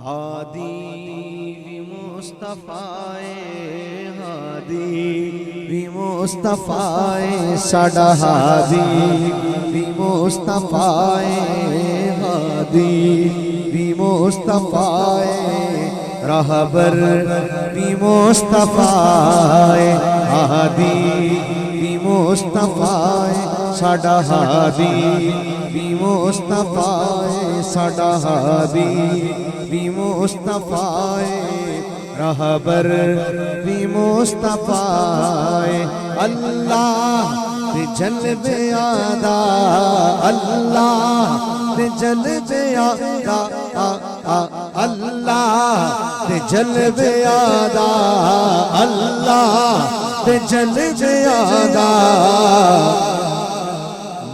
ہادی بھی مصطفیٰ ہادی بھی مصطفیٰ ساڈا ہادی بھی مصطفیٰ ہادی بھی مصطفیٰ راہبر بھی مصطفیٰ ہادی بھی مصطفیٰ ساڈا ہادی بھی مصطفیٰ ساڈا ہادی بھی مصطفیٰ راہبر بھی مصطفیٰ اللہ دے جلوے آدا اللہ دے جلوے آدا اللہ دے جلوے آدا اللہ دے جلوے آدا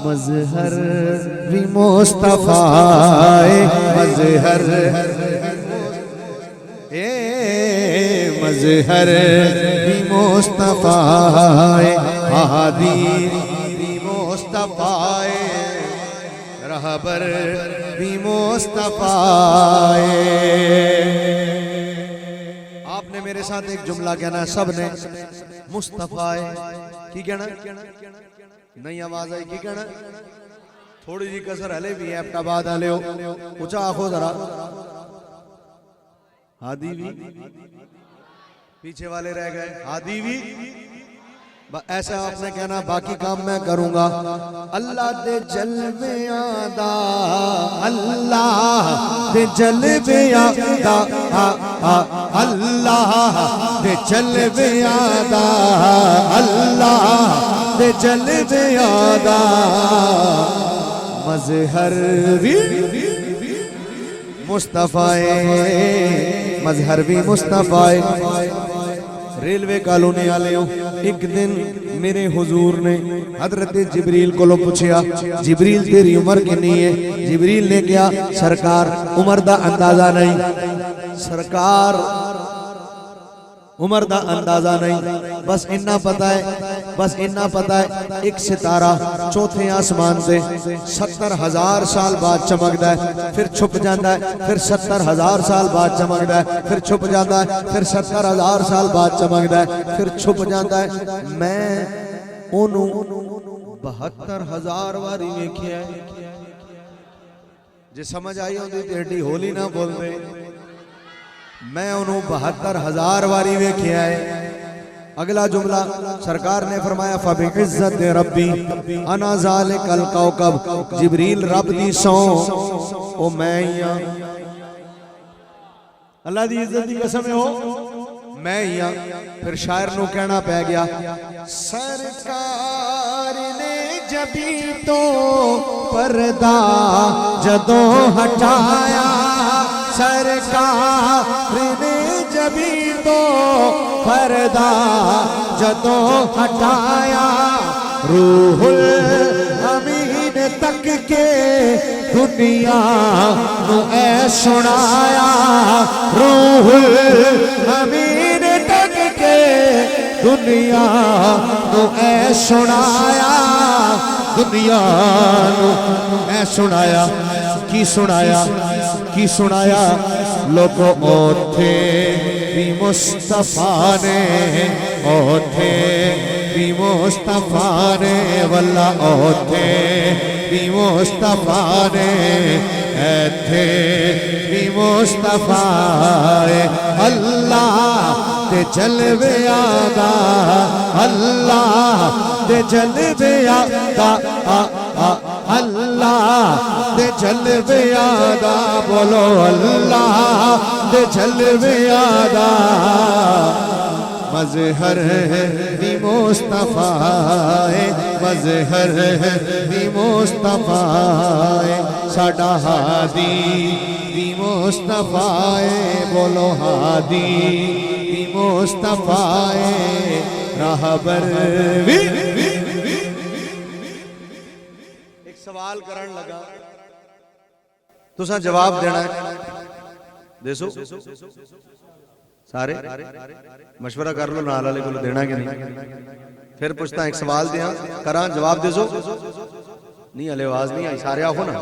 مظہر بھی مصطفیٰ مظہر مظہر بھی مصطفیٰ ہادی بھی مصطفیٰ رہبر بھی مصطفیٰ آپ نے میرے ساتھ ایک جملہ کہنا ہے سب نے مصطفیٰ کی کہنا نہیں آواز آئی کی کہنا تھوڑی جی کسر ہلے بھی ہے اپنا بات ہلے ہو اچھا آخو ذرا ہادی بھی پیچھے والے رہ گئے ہادی بھی ایسا آپ نے کہنا باقی کام میں کروں گا اللہ دے جلوے آدا اللہ دے جلوے آدا اللہ دے جلوے آدا اللہ دے جلوے آدا مظہر بھی مصطفیٰ مظہر بھی مصطفیٰ ریلوے کالونی آلے ہوں ایک دن میرے حضور نے حضرت جبریل کو لو پوچھیا جبریل تیری عمر کنی ہے جبریل نے کیا سرکار عمر دا اندازہ نہیں سرکار عمر دا اندازہ نہیں بس اتنا پتہ ہے ایک ستارہ چوتھے آسمان سے 70,000 سال بعد چمکدا ہے پھر چھپ جاتا ہے پھر 70,000 سال بعد چمکدا ہے پھر چھپ جاتا ہے پھر 70,000 سال بعد چمکدا ہے پھر چھپ جاتا ہے میں انہوں 72,000 واری ویکھیا ہے جے سمجھ آئی ہوندی تیڑی ہولی نہ بول دے میں انہوں 72,000 واری ویکھیا ہے اگلا جملہ سرکار نے فرمایا فَبِعِزَّتِ رَبِّي أَنَا ذَلِكَ الْكَوْكَبْ جبریل رب دی سوں او میں ہی اللہ دی عزت دی قسم ہو میں ہی پھر شاعر نو کہنا پہ گیا سرکار نے جبھی تو پردہ جدوں ہٹایا سرکار نے جبھی تو پردہ جدوں ہٹایا روح الامین تک کے دنیا نو اے سنایا روح الامین تک کے دنیا نو اے سنایا دنیا نو اے سنایا کی سنایا لوگوں اوتھے بھی مصطفیٰ نے اوتھے بھی مصطفیٰ نے واللہ اوتھے بھی مصطفیٰ نے ایتھے بھی مصطفیٰ اللہ تے جلوے آدا اللہ تے جلوے آدا اللہ تے جلوے آدا بولو اللہ تے جلوے آدا مظہر بھی مصطفیٰ مظہر بھی مصطفیٰ ساڈا ہادی بھی مصطفیٰ بولو ہادی بھی مصطفیٰ راہبر بھی سوال کرن لگا تساں جواب دینا ہے دیسو سارے مشورہ کر لو نال والے کو دینا کہ نہیں پھر پوچھتا ایک سوال دیاں کراں جواب دیسو نہیں ہلے آواز نہیں آئی سارے آخو نا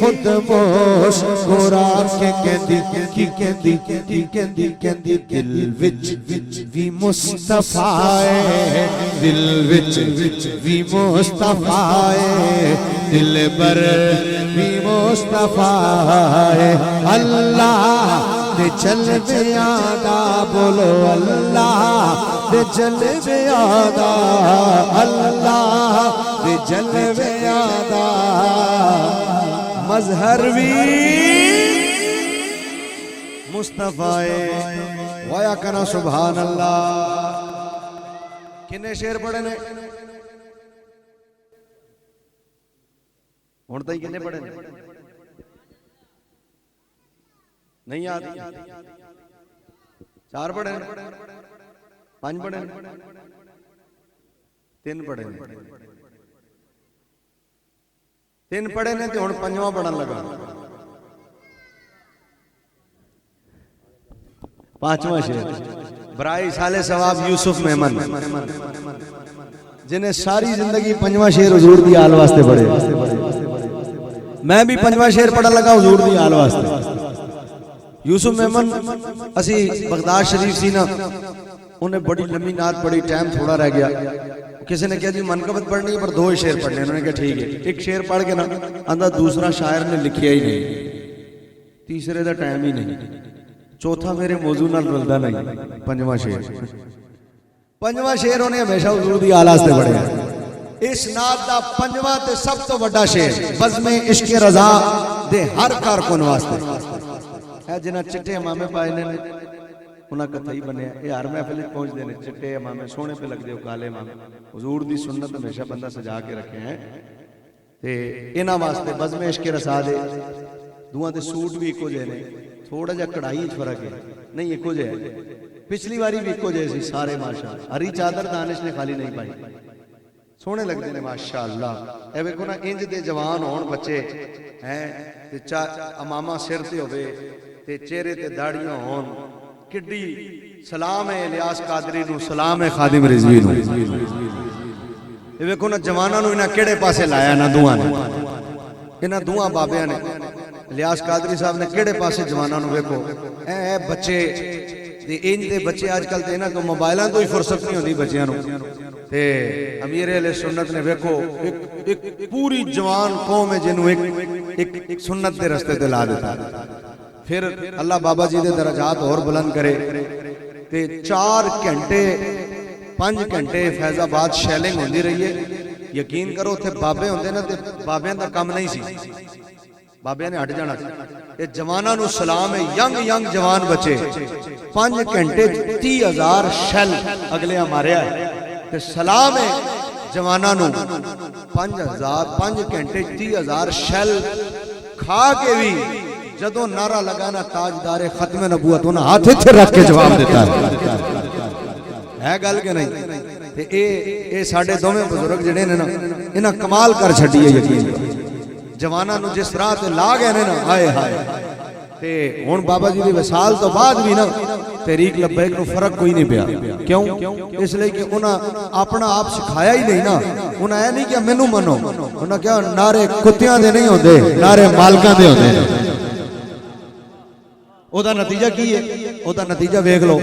خود مسکرا کے کہندی دل وچ وی مصطفیٰ ہے، دل وچ وی مصطفیٰ ہے، دل بر وی مصطفیٰ ہے، اللہ دے جلوے آدا، بولو اللہ دے جلوے آدا، اللہ دے جلوے آدا، مظہر وی مصطفیٰ وایا کنا سبحان اللہ۔ کنے شعر پڑھے نے ہن تائی کنے پڑھے نے؟ نہیں یاد؟ 4 پڑھے نے، 5 پڑھے نے، 3 پڑھے نے، 3 پڑھے نے تے ہن 5واں پڑھن لگا۔ 5واں شعر برائے سالے ثواب یوسف میمن، جنہیں ساری زندگی 5واں شعر حضور دی آل واسطے پڑھے۔ میں بھی 5واں شعر پڑھن لگا حضور دی آل واسطے۔ یوسف میمن اسی بغداد شریف سی نا، انہیں بڑی لمبی نعت پڑھی، ٹائم تھوڑا رہ گیا، کسی نے کہا جی منقبت پڑھنی ہے پر 2 شعر پڑھنے، انہوں نے کہا ٹھیک ہے۔ ایک شعر پڑھ کے نا اندر دوسرا شاعر نے لکھیا ہی نہیں، تیسرے دا ٹائم ہی نہیں، چوتھا میرے موضوع نال رلدا نہیں۔ 5واں شعر انہیں ہمیشہ حضور دی آل واسطے پڑھے۔ اس نعت دا 5واں تے سب تو بڑا شعر بزم عشق رضا دے ہر کارکن واسطے ہے، جنہاں چٹے امامے پائے نے انہاں کتھائی بنے، یہ ہر محفل پہنچ دے نے، چٹے امامے سونے پہ لگ دے ہو، کالے امامے، حضور دی سنت ہمیشہ بندہ سجا کے رکھے ہیں۔ تے انہاں واسطے بزم عشق رضا دے دوہاں دے سوٹ بھی ایکو جے نے، تھوڑا جا کڑھائی فرق ہے، نہیں ایکو جے ہے، پچھلی واری بھی ایکو جے سی سارے ماشاءاللہ، ہری چادر دانش نے خالی نہیں پائی، سونے لگ دے نے ماشاءاللہ۔ اے ویکھو نا انج دے جوان ہون بچے ہیں تے امامہ سر تے ہوئے تے چہرے تے داڑیاں ہون، کڈی سلام ہے الیاس قادری نو، سلام ہے خادم رضوی نو۔ اے ویکھو نا جواناں نو انہاں کیڑے پاسے لایا نا دوہاں نے، انہاں دوہاں بابیاں نے، الیاس قادری صاحب نے کیڑے پاسے جواناں نو ویکھو، اے بچے تے انج دے بچے آج کل تے انہاں کو موبائلاں تو ہی فرصت نہیں ہوندی بچیاں نو، تے امیر اہل سنت نے ویکھو ایک پوری جوان قوم ہے جنوں ایک سنت دے رستے تے لا دیتا۔ پھر اللہ بابا جی دے درجات اور بلند کرے تے 4 گھنٹے 5 گھنٹے فیض آباد شیلنگ ہوندی رہی ہے، یقین کرو تے بابے ہوندے نا تے بابیاں دا کم نہیں سی، بابیاں نے ہٹ جانا۔ یہ جواناں نو سلام ہے، ینگ جوان بچے 5 گھنٹے 30,000 شیل اگلے ماریا ہے تے سلام ہے جواناں نو 5 گھنٹے 30,000 شیل کھا کے بھی جدوں نعرہ لگانا تاجدار ختم نبوت انہاں ہاتھ اتھے رکھ کے جواب دیتا ہے گل کہ نہیں؟ تے اے ساڈے دوویں بزرگ جڑے نے نا انہاں کمال کر چھڈی ہے، یقین جواناں نو جس راہ تے لا گئے نے نا، ہائے ہائے۔ تے ہن بابا جی دی وصال تو بعد بھی نا تحریک لبیک نو فرق کوئی نہیں پیا، کیوں؟ اس لیے کہ انہاں اپنا آپ سکھایا ہی نہیں نا، انہاں اے نہیں کہ مینوں منو، انہاں کہا نعرے کتیاں دے نہیں ہوندے، نعرے مالکاں دے ہوندے۔ او دا نتیجہ کی ہے؟ او دا نتیجہ ویکھ لو،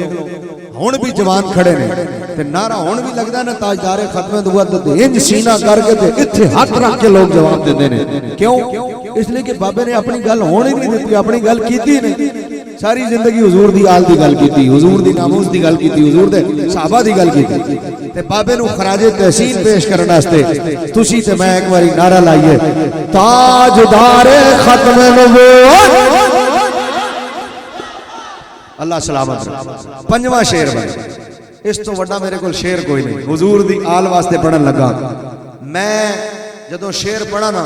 ہن بھی جوان کھڑے نے تے نعرہ ہن بھی لگدا نا تاجدار ختم نبوت تے انج سینہ کر کے تے ایتھے ہاتھ رکھ کے لوگ جواب دیندے نے، کیوں؟ اس لیے کہ بابے نے اپنی گل ہون ہی نہیں دتی، اپنی گل کیتی نہیں، ساری زندگی حضور دی آل دی گل کیتی، حضور دی ناموس دی گل کیتی، حضور دے صحابہ دی گل کیتی تے بابے نو خراج تحسین پیش کرن واسطے تسی تے میں ایک واری نعرہ لائیے تاجدار ختم نبوت، اللہ سلامت۔ 5واں شعر بھائی، اس تو وڈا میرے کو شعر کوئی نہیں، حضور دی آل واسطے پڑھن لگا میں جدوں شعر پڑھا نا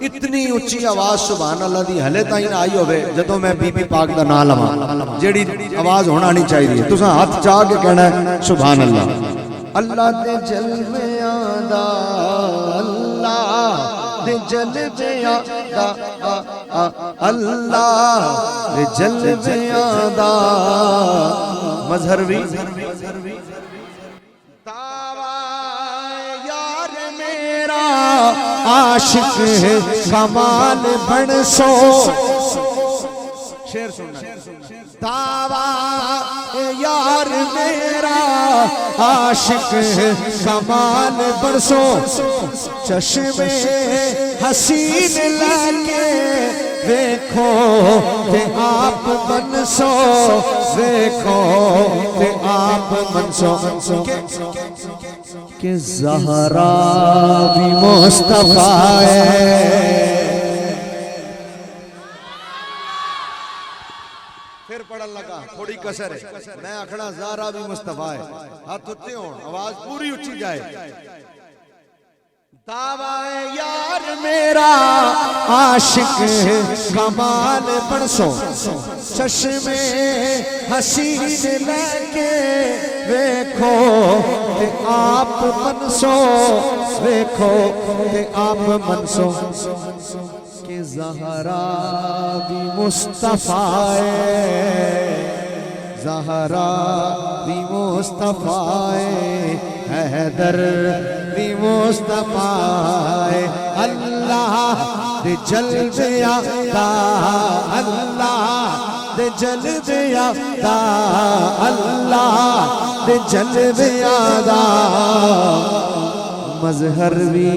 اتنی اچھی آواز سبحان اللہ دی ہلے تائیں آئی ہوئے جدوں میں بی بی پاک دا نام لواں، جیڑی آواز ہونا نہیں چاہیے، تساں ہاتھ چاہ کے کہنا ہے سبحان اللہ۔ اللہ دے جلویاں دا، اللہ دے جلویاں دا، اللہ دے جلویاں دا، مظہر بھی دعویٰ یار میرا عاشق کمال بن سو شعر سننا دعویٰ یار میرا عاشق کمال بن سو چشم حسین لگے دیکھو کہ آپ بن سو دیکھو کہ آپ بن سو کہ زہرا بھی مصطفیٰ ہے پھر پڑھن لگا تھوڑی کسر ہے میں آکھنا زہرا بھی مصطفیٰ ہے ہاتھ اٹھتے ہوں آواز پوری اچھی جائے دعویٰ یار میرا عاشق کمال بن سو چشم حسین لگے دیکھو کہ آپ بن سو دیکھو کہ آپ بن سو کہ زہرا بھی مصطفیٰ ہے زہرا بھی مصطفیٰ ہے حیدر بھی مصطفیٰ ہے اللہ دے جلد آتا اللہ دے جلد آتا اللہ دے جلد آتا مظہر بھی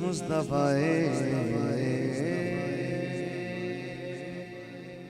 مصطفیٰ ہے